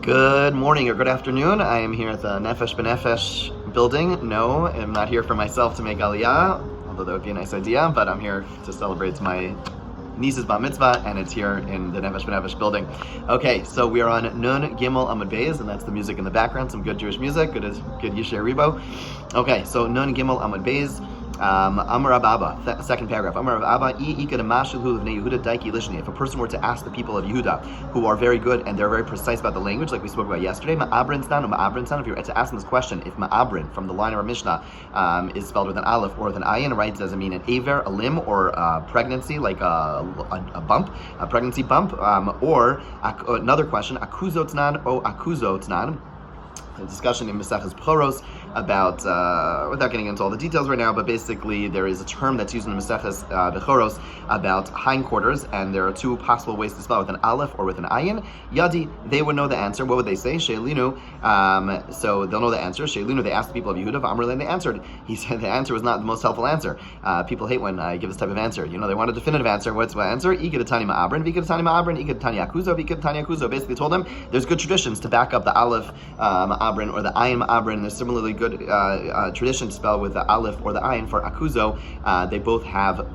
Good morning or good afternoon. I am here at the Nefesh B'Nefesh building. No, I'm not here for myself to make Aliyah, although that would be a nice idea, but I'm here to celebrate my niece's bar mitzvah, and it's here in the Nefesh B'Nefesh building. Okay, so we are on Nun Gimel Amud Beis, and that's the music in the background, some good Jewish music, good Yishay Ribo. Okay, so Nun Gimel Amud Beis. Amar Abba, second paragraph. Amar Abba, if a person were to ask the people of Yehuda, who are very good and they're very precise about the language, like we spoke about yesterday, if you were to ask them this question, if ma'abrin from the line of our Mishnah is spelled with an aleph or with an ayin, right? Does it mean an aver, a limb, or a pregnancy, like a bump, a pregnancy bump, or another question, akuzotnan o akuzotnan. A discussion in Maseches Bchoros about, without getting into all the details right now, but basically there is a term that's used in Maseches Bchoros about hindquarters, and there are two possible ways to spell, with an aleph or with an ayin. Yadi, they would know the answer. What would they say? Sheilinu. So they'll know the answer. Sheilinu, they asked the people of Yehuda, V'amrulei, and they answered. He said the answer was not the most helpful answer. People hate when I give this type of answer. You know, they want a definitive answer. What's the answer? Ikidatani ma'abrin, v'ikidatani ma'abrin, ikidatani akuzo, v'ikidatani akuzo. Basically told them there's good traditions to back up the aleph ma'abrin or the ayin ma'abrin. There's similarly good tradition to spell with the aleph or the ayin for akuzo. They both have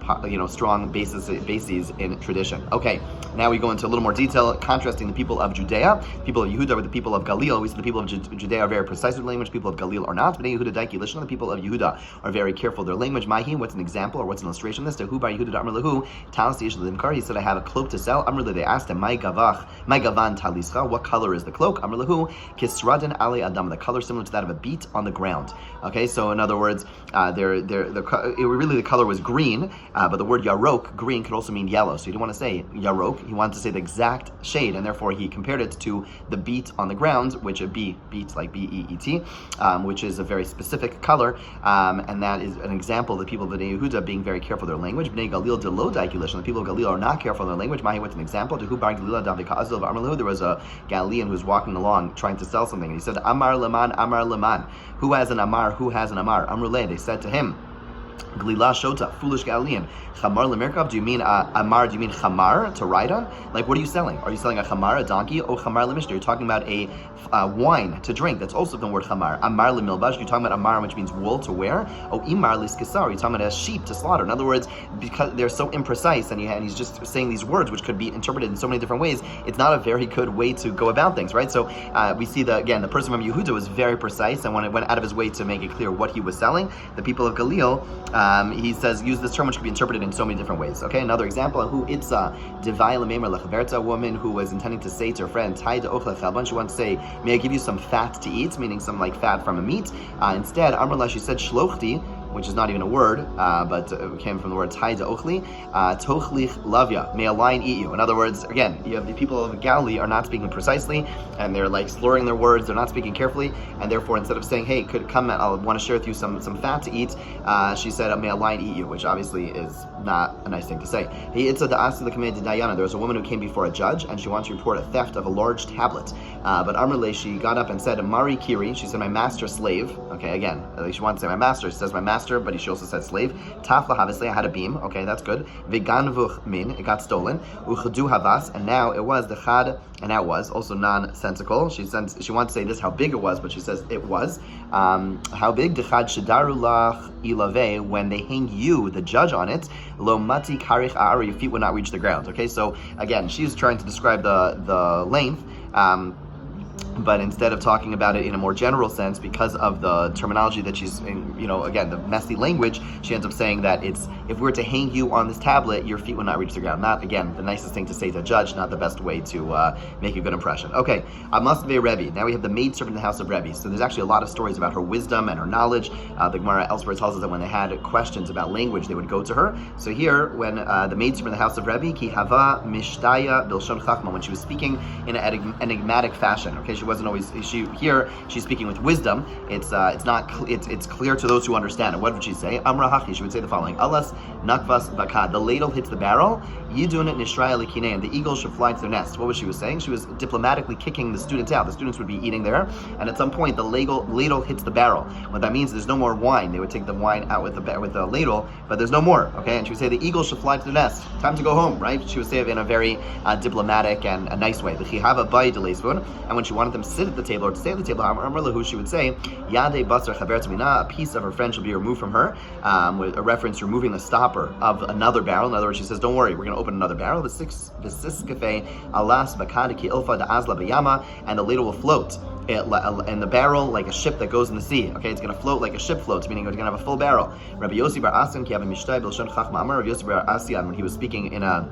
strong bases in tradition. Okay, now we go into a little more detail, contrasting the people of Judea, people of Yehuda with the people of Galil. We see the people of Judea are very precise with language, people of Galil are not. Bnei Yehuda daiki lishna, the people of Yehuda are very careful with their language. Mahi, what's an example or what's an illustration of this? To who bar Yehuda Amr lahu talis yish l'imkar. He said, I have a cloak to sell. Amr they asked him, my gavan talischa, what color is the cloak? Amr lahu kisradin ali adam, the color similar to that of a beet on the ground. Okay, so in other words, the color was green, but the word yarok, green, could also mean yellow. So you didn't want to say yarok, he wanted to say the exact shade, and therefore he compared it to the beet on the ground, which a beet like B-E-E-T, which is a very specific color, and that is an example of the people of Bnei Yehuda being very careful of their language. Bnei Galil de lo daikilish, and the people of Galil are not careful of their language. Mahi, what's an example? To who bar Galila davika azil v'amarlu, there was a Galilean who was walking along trying to sell something, and he said, Amar leman, who has an amar, who has an amar? Amruleh, they said to him, Glila Shota, foolish Galilean. Chamar lemirkav, do you mean amar, do you mean chamar, to ride on? Like, what are you selling? Are you selling a chamar, a donkey? Oh, chamar lemishter, you're talking about a wine to drink. That's also the word chamar. Amar lemilbash, you're talking about amar, which means wool to wear. Oh, imar liskisar, you're talking about a sheep to slaughter. In other words, because they're so imprecise, and he's just saying these words, which could be interpreted in so many different ways, it's not a very good way to go about things, right? So we see the person from Yehuda was very precise, and when it went out of his way to make it clear what he was selling, the people of Galil, he says, use this term which could be interpreted in so many different ways. Okay, another example, who itza divai lememer lechaverta, a woman who was intending to say to her friend, tai de ochla chalban, she wants to say, may I give you some fat to eat, meaning some like fat from a meat. Instead, Amrullah, she said, shlochti, which is not even a word, but it came from the word tai de ochli, tochlich lavya, may a lion eat you. In other words, again, you have the people of Galilee are not speaking precisely, and they're like slurring their words, they're not speaking carefully, and therefore instead of saying, hey, could come, I want to share with you some fat to eat, she said, may a lion eat you, which obviously is not a nice thing to say. There was a woman who came before a judge, and she wanted to report a theft of a large tablet. But Amrle, she got up and said, Mari Kiri, she said, my master slave. Okay, again, she wanted to say my master. She says my master, but she also said slave. Tafla havasle, I had a beam. Okay, that's good. Veganvuch min, it got stolen. Uchadu havas, and now it was the chad, and now it was also nonsensical. She wants to say this how big it was, but she says it was. How big? The chad shedaru lach ilave, when they hang you, the judge, on it. Lo mati karich a'ar, your feet would not reach the ground. Okay, so again, she's trying to describe the length. But instead of talking about it in a more general sense, because of the terminology that she's in, again, the messy language, she ends up saying that if we were to hang you on this tablet, your feet would not reach the ground. Not, again, the nicest thing to say to a judge, not the best way to make a good impression. Okay, Amud Rebbe. Now we have the maidservant in the house of Rebbe. So there's actually a lot of stories about her wisdom and her knowledge. The Gemara elsewhere tells us that when they had questions about language, they would go to her. So here, when the maidservant in the house of Rebbe, ki hava mishtaya bilshon chachma, when she was speaking in an enigmatic fashion. Okay, she wasn't always. She's speaking with wisdom. It's clear to those who understand. And what would she say? Amra hachi. She would say the following: Alas nakvas bakad. The ladle hits the barrel. Yidun nishraya likine. And the eagles should fly to their nest. What was she saying? She was diplomatically kicking the students out. The students would be eating there, and at some point the ladle hits the barrel. What that means is there's no more wine. They would take the wine out with the ladle, but there's no more. Okay, and she would say the eagles should fly to their nest. Time to go home, right? She would say it in a very diplomatic and a nice way. The chihava bay delesvun. And when she wanted them sit at the table or to stay at the table, Amar lahu, she would say, Yadei basar chaveret mina, a piece of her friend shall be removed from her, with a reference to removing the stopper of another barrel. In other words, she says, don't worry, we're going to open another barrel. The siskafe alas bakadiki ilfa da azla bayama, and the ladle will float in the barrel like a ship that goes in the sea. Okay, it's going to float like a ship floats, meaning it's going to have a full barrel. Rabbi Yossi bar Asyan ki have a mishtay b'lshon chachma amar. Rabbi Yossi bar Asyan, when he was speaking in a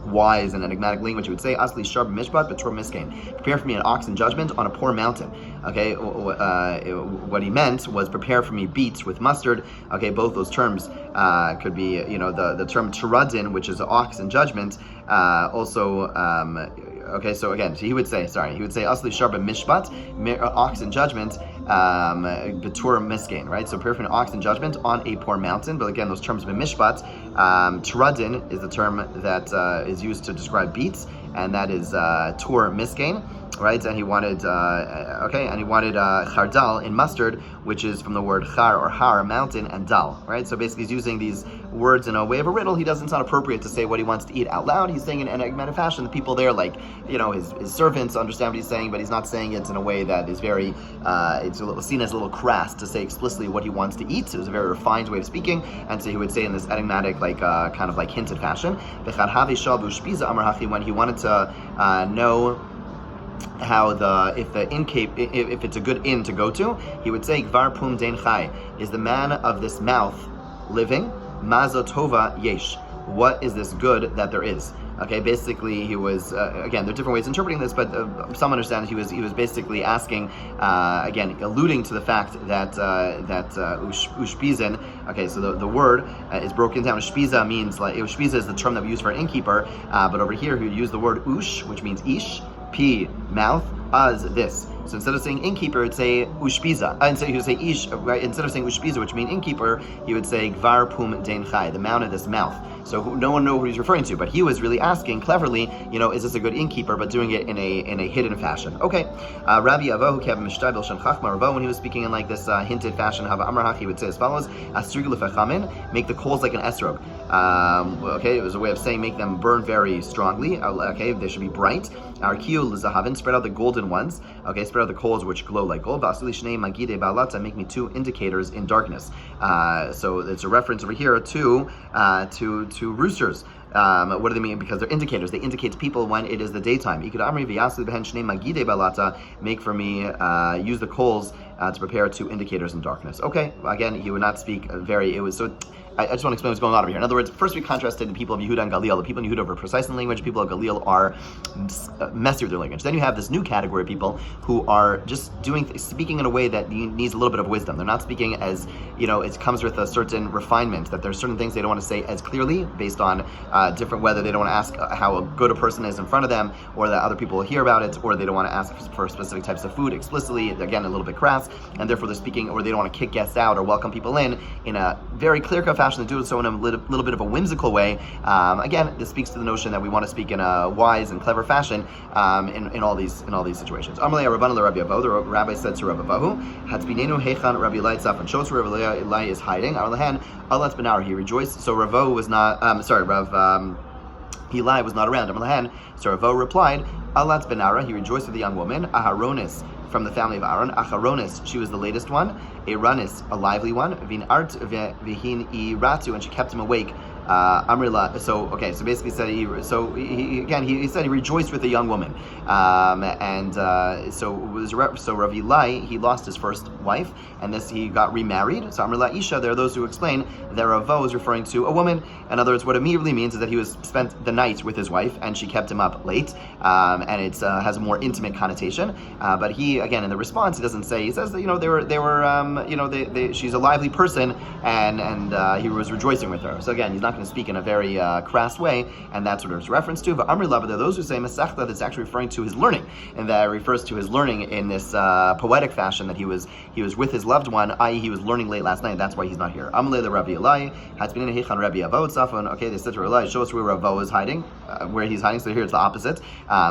wise and enigmatic language, he would say, Asli sharp mishpat betor miskein. Prepare for me an ox in judgment on a poor mountain. Okay, what he meant was prepare for me beets with mustard. Okay, both those terms could be, the term turadin, which is ox in judgment, also. Okay, so again, he would say, Asli sharba mishpat, ox in judgment, betur miskein, right? So prepare for an ox in judgment on a poor mountain. But again, those terms of mishpat, turadin is the term that is used to describe beets, and that is tur miskein, right? And he wanted, chardal in mustard, which is from the word char or har, mountain, and dal, right? So basically, he's using these words in a way of a riddle. It's not appropriate to say what he wants to eat out loud. He's saying in an enigmatic fashion. The people there, his servants understand what he's saying, but he's not saying it in a way that is very, it's seen as a little crass to say explicitly what he wants to eat. So it was a very refined way of speaking, and so he would say in this enigmatic, kind of hinted fashion. When he wanted to know how if it's a good inn to go to, he would say, Gvar pum dein chai, is the man of this mouth living? Mazo tova yesh, what is this good that there is? Okay, basically he was, again, there are different ways of interpreting this, but some understand he was basically asking, again, alluding to the fact that ushpizen, okay, so the word is broken down. Ushpiza means, ushpiza is the term that we use for an innkeeper, but over here he would use the word ush, which means ish, p, mouth, az, this. So instead of saying innkeeper, he'd say ushpiza. He would say ish, right? Instead of saying ushpiza, which means innkeeper, he would say gvar pum dein chai, the mount of this mouth. So no one knew who he's referring to, but he was really asking cleverly, is this a good innkeeper, but doing it in a hidden fashion. Okay, Rabbi Avohu kev mishtay b'lshon chachma. Ravo, when he was speaking in this hinted fashion, hava amrach, he would say as follows: Astrug lefachamin, make the coals like an esrog. Okay, it was a way of saying make them burn very strongly. Okay, they should be bright. Arkiu l'zahavin, spread out the golden ones. Okay, spread out the coals which glow like gold. Vasili shnei magide ba'alata, make me two indicators in darkness. So it's a reference over here to roosters. What do they mean? Because they're indicators. They indicate to people when it is the daytime. Make for me, use the coals to prepare two indicators in darkness. Okay, again, he would not speak I just want to explain what's going on over here. In other words, first we contrasted the people of Yehuda and Galil. The people in Yehuda are precise in language. People of Galil are messy with their language. Then you have this new category of people who are just speaking in a way that needs a little bit of wisdom. They're not speaking as, it comes with a certain refinement, that there's certain things they don't want to say as clearly based on different, whether they don't want to ask how good a person is in front of them, or that other people will hear about it, or they don't want to ask for specific types of food explicitly, again, a little bit crass, and therefore they're speaking, or they don't want to kick guests out or welcome people in a very clear-cut fashion. They do it so in a little bit of a whimsical way. Again, this speaks to the notion that we want to speak in a wise and clever fashion in all these situations. Amalei Rabban Rabbi Avohu, the rabbi said to Rabbi Avohu, Hatzbinenu Hechan Rabbi Eli Tzafan, shows where Rabbi Eli is hiding. Amalahan Alat Benar, he rejoiced. So Ravo was not. Eli was not around. Amalahan, so Ravo replied, Alat Benara, he rejoiced with the young woman. Aharonis, from the family of Aaron. Acharonis, she was the latest one. Eranis, a lively one. Vin art vihin iratu, and she kept him awake. Amrila. So basically said he said he rejoiced with a young woman, so Rav Eli, he lost his first wife, and he got remarried. So Amrila Isha, there are those who explain that Ravo is referring to a woman. In other words, what it immediately means is that he spent the night with his wife, and she kept him up late, and it has a more intimate connotation. But he, again, in the response, he doesn't say. He says that she's a lively person, and he was rejoicing with her. So again, he's not going to speak in a very crass way, and that's what it's reference to. But Amri Lava, there are those who say Masechta that's actually referring to his learning, and that refers to his learning in this poetic fashion, that he was with his loved one, i.e. he was learning late last night. That's why he's not here. Amle the Rabbi Eli has been in Hechan Rabbi Avo Tzafon. Okay, they said to Rabbi Eli, show us where Ravo is hiding, where he's hiding. So here it's the opposite.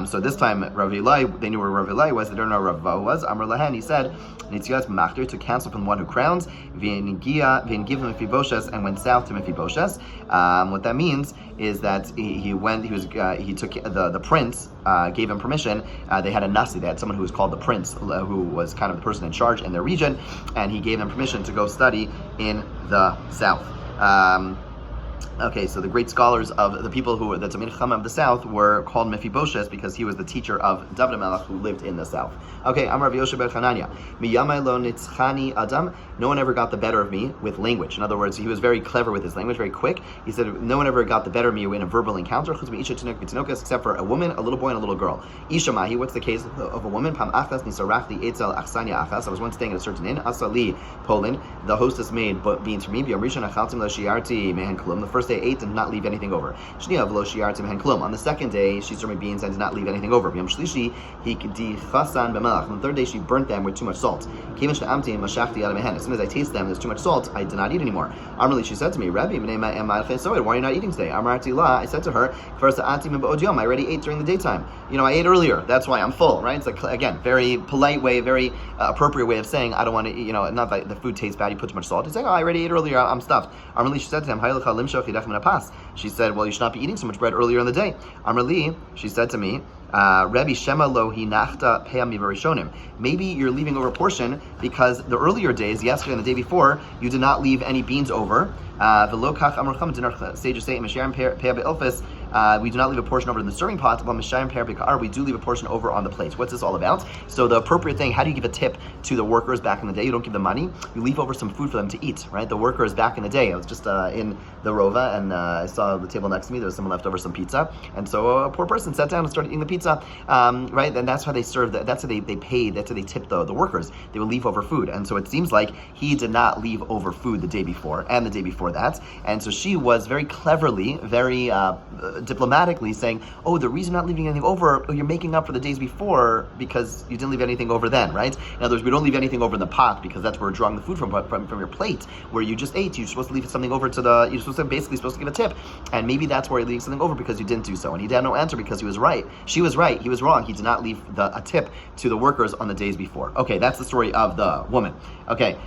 So this time Rabbi Eli, they knew where Rabbi Eli was. They don't know where Ravo was. Amr Lahan, he said, Nitzias Machtir, to cancel from one who crowns, V'in give him Mephibosheth, and went south to Mephibosheth. What that means is that he took the prince, gave him permission. They had a nasi, they had someone who was called the prince, who was kind of the person in charge in their region, and he gave them permission to go study in the south. Okay, so the great scholars of the people who were the Talmid Chacham of the south were called Mephibosheth because he was the teacher of David HaMelech who lived in the south. Okay, Amar Rav Yoshe ber Chananya, Miyamai lo nitzchani adam, no one ever got the better of me with language. In other words, he was very clever with his language, very quick. He said, no one ever got the better of me in a verbal encounter, except for a woman, a little boy, and a little girl. Isha mahi, what's the case of a woman? Pam achas nisarachli etzel achsania achas. I was once staying at a certain inn, Asali, Poland. The hostess made beans for me. B'yom rishon achaltim lo shiarti mehen klum. The first day I ate and did not leave anything over. Shniya v'lo shiarti mehen klum. On the second day, she served me beans and did not leave anything over. B'yom shlishi hikdi chasan b'melach. On the third day, she burnt them with too much salt. As soon as I taste them, there's too much salt, I did not eat anymore. Amrli, she said to me, Rabbi, why are you not eating today? I said to her, I already ate during the daytime. I ate earlier, that's why I'm full, right? It's like, again, very polite way, very appropriate way of saying, I don't want to eat, not that the food tastes bad, you put too much salt. He's like, I already ate earlier, I'm stuffed. Amrli, she said to him, she said, well, you should not be eating so much bread earlier in the day. Amrli, she said to me, Rebbe Shema lo hinachta pe'ami barishonim. Maybe you're leaving over a portion because the earlier days, yesterday and the day before, you did not leave any beans over. V'lo kach amrucham dinar sages say mishayim pe'ah be'ilfis. We do not leave a portion over in the serving pot, but mishayim pe'ah be'ka'ar, we do leave a portion over on the plate. What's this all about? So the appropriate thing, how do you give a tip to the workers back in the day? You don't give them money, you leave over some food for them to eat, right? The workers back in the day, I was just in the Rova and I saw the table next to me, there was someone left over some pizza, and so a poor person sat down and started eating the pizza, right? And that's how they served, that's how they paid, that's how they tipped the workers. They would leave over food, and so it seems like he did not leave over food the day before and the day before that, and so she was very cleverly, very diplomatically saying, oh, the reason you're not leaving anything over, you're making up for the days before because you didn't leave anything over then, right? In other words, we don't leave anything over in the pot because that's where we're drawing the food from your plate, where you just ate. You're supposed to leave something over you're supposed to give a tip, and maybe that's where you're leaving something over because you didn't do so, and he had no answer because he was right. She was right, he was wrong. He did not leave a tip to the workers on the days before. Okay, that's the story of the woman. Okay,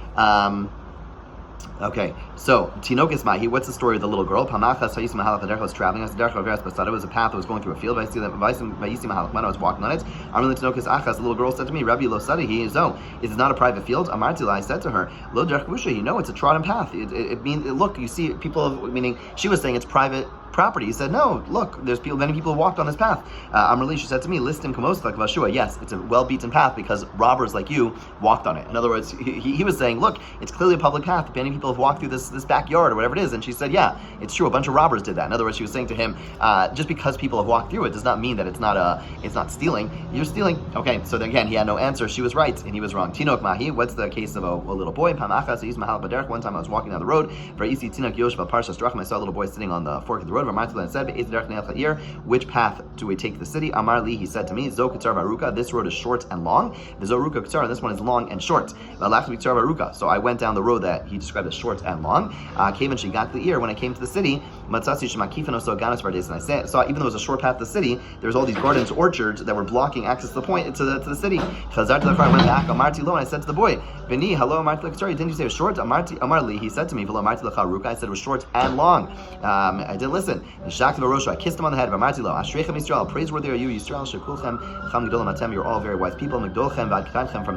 so Tinokis Mahi, what's the story of the little girl? Pamachas Hayis Mahalach Derech was traveling. It was a path that was going through a field. Vayisi Mahalach Mana was walking on it. Amrli Tinokis Achas, the little girl said to me, Rabbi Lo Sadihi, no, it is not a private field. Amartila, I said to her, Lo Derech Busha, it's a trodden path. It means, look, you see people, meaning she was saying it's private property. He said, no, look, there's many people who walked on this path. Amrli, she said to me, Listim Kamostak Vashua, yes, it's a well-beaten path because robbers like you walked on it. In other words, he was saying, look, it's clearly a public path. Many people have walked through this backyard or whatever it is. And she said, yeah, it's true. A bunch of robbers did that. In other words, she was saying to him, just because people have walked through it does not mean that it's not stealing. You're stealing. Okay, so then again, he had no answer. She was right and he was wrong. Tinok Mahi, what's the case of a little boy? One time I was walking down the road. I saw a little boy sitting on the fork of the road. And said, which path do we take to the city? Amar Li, he said to me, Zo Ketzar Varuka, this road is short and long. The Zoruka Ketzar, and this one is long and short. So I went down the road that he described as short and long. Came and she got the ear when I came to the city. And I saw, even though it was a short path to the city, there was all these gardens, orchards that were blocking access to the city. I went back, Amarti Lo, and I said to the boy, Bini, hello, Amarti Ketzar, didn't you say it was short? Amar Li, he said to me, I said it was short and long. I didn't listen. I kissed him on the head. Praiseworthy are you, Yisrael. You're all very wise people. From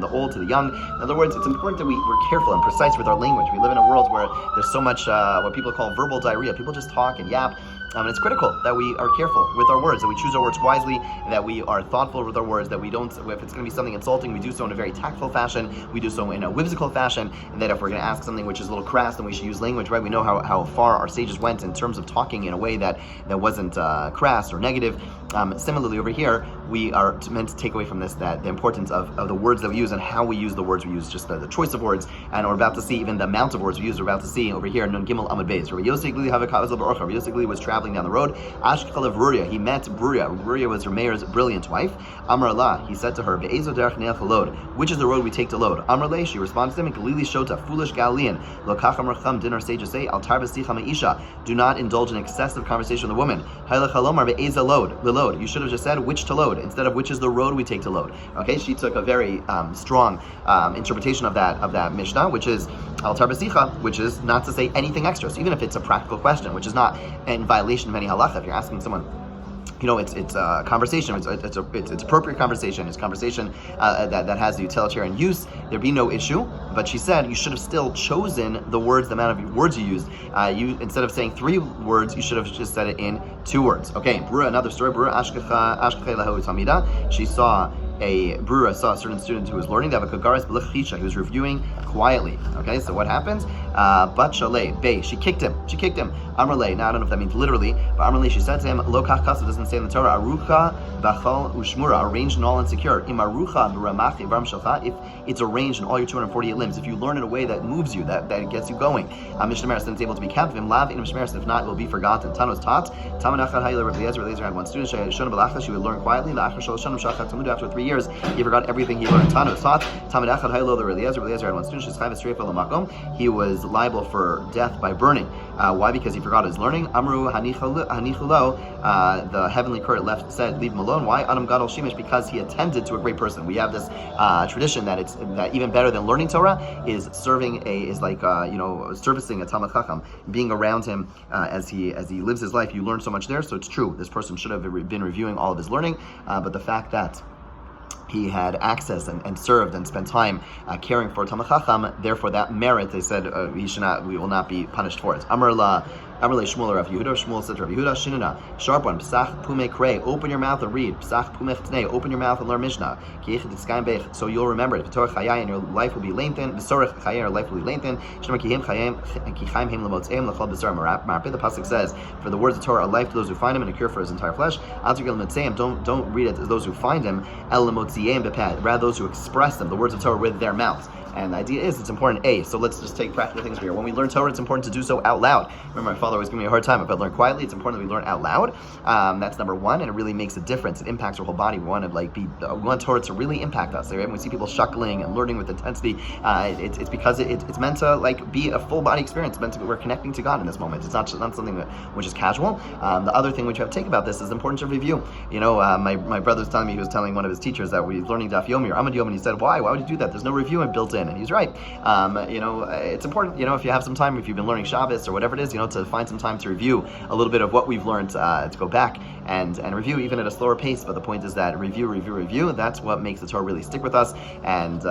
the old to the young. In other words, it's important that we're careful and precise with our language. We live in a world where there's so much what people call verbal diarrhea. People just talk and yap. And it's critical that we are careful with our words, that we choose our words wisely, that we are thoughtful with our words, that we don't, if it's going to be something insulting, we do so in a very tactful fashion, we do so in a whimsical fashion, and that if we're going to ask something which is a little crass, then we should use language, right? We know how far our sages went in terms of talking in a way that wasn't crass or negative. Similarly, over here, we are meant to take away from this that the importance of the words that we use and how we use the words we use, just the choice of words, and we're about to see even the amount of words we use. We're about to see over here, Nun Gimel Amud Beis. Rabbi Yossi Gli was traveling down the road. Ashkal of Ruria, he met Bruria. Bruria was her mayor's brilliant wife. Amar Allah, he said to her, Be'ezo derech ne'ach load, which is the road we take to load? Amar Le, she responds to him, Galili Shota, foolish Galilean, Lo kacham racham, dinner sages say, Al tarba sicha me'isha, do not indulge in excessive conversation with a woman. Hailach halomar be'eza load, the load. You should have just said which to load. lod, instead of which is the road we take to lod. Okay, she took a very strong interpretation of that Mishnah, which is al tarbasicha, which is not to say anything extra. So even if it's a practical question, which is not in violation of any halacha, if you're asking someone, it's a conversation. It's appropriate conversation. It's conversation that has the utilitarian use. There'd be no issue. But she said you should have still chosen the amount of words you used. You instead of saying 3 words, you should have just said it in 2 words. Okay, Brura, another story. Brura ashkecha lahu tamida. She saw a certain student who was learning. He was reviewing quietly. Okay, so what happens? Bat shalei, she kicked him. Amrle, now I don't know if that means literally, but Amrle, she said to him, Lo kach kasa, doesn't say in the Torah, Arucha b'chol ushmura, arranged and all insecure. Im arucha b'ramachi v'ram shalcha, if it's arranged in all your 248 limbs, if you learn in a way that moves you, that gets you going. Mishnah Meres, then it's able to be kept. Vim lav in Mishnah Meres, if not, it will be forgotten. Tanos taught. Tamanachad hayla Rabbi Eliezer had one student. Shona b'lacha, she would learn quietly. La'achar shalosh shanim shachat Talmud. After 3 years, he forgot everything he learned. Tanos taught. Tamanachad hayla Rabbi Eliezer had one student. She's chayv esrei lamakom. He was liable for death by burning. Why? Because he forgot his learning. Amru hanichulo, the heavenly court said, leave him alone. Why? Adam gadol shimish, because he attended to a great person. We have this tradition that even better than learning Torah is servicing a Talmid Chacham, being around him as he lives his life. You learn so much there. So it's true. This person should have been reviewing all of his learning, but the fact that he had access and served and spent time caring for Talmid Chacham, therefore that merit, they said, we will not be punished for it. Amrle Shmuel Rav Yehuda. Shmuel said to Rav Yehuda, Shinana, sharp one, Psach Pume Krei, open your mouth and read. Psach Pume Chtnei, open your mouth and learn Mishnah. So you'll remember it. V'torach Chayai, and your life will be lengthened. V'sorach Chayai, your life will be lengthened. Shema Kihim Chayim, Kichaim Heim Lemotzeim, L'chol B'sar Marpeh. The pasuk says, for the words of Torah are life to those who find him and a cure for his entire flesh. Al Tigil Lemotzeim, don't read it as those who find him. El Lemotzeim Bepad, rather those who express them, the words of Torah, with their mouths. And the idea is, it's important, so let's just take practical things here. When we learn Torah, it's important to do so out loud. Remember, my father always gave me a hard time. If I learn quietly, it's important that we learn out loud. That's number one, and it really makes a difference. It impacts our whole body. We want Torah to really impact us. Right? When we see people shuckling and learning with intensity, it's because it's meant to be a full body experience. It's meant we're connecting to God in this moment. It's not something which is casual. The other thing which you have to take about this is the importance of review. My brother was telling me, he was telling one of his teachers that we're learning Daf Yomi or Amud Yomi, and he said, why would you do that? There's no review built in. And he's right. It's important, if you have some time, if you've been learning Shabbos or whatever it is, to find some time to review a little bit of what we've learned, to go back and review even at a slower pace. But the point is that review, that's what makes the Torah really stick with us. And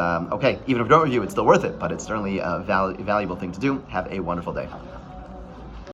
even if we don't review, it's still worth it, but it's certainly a valuable thing to do. Have a wonderful day.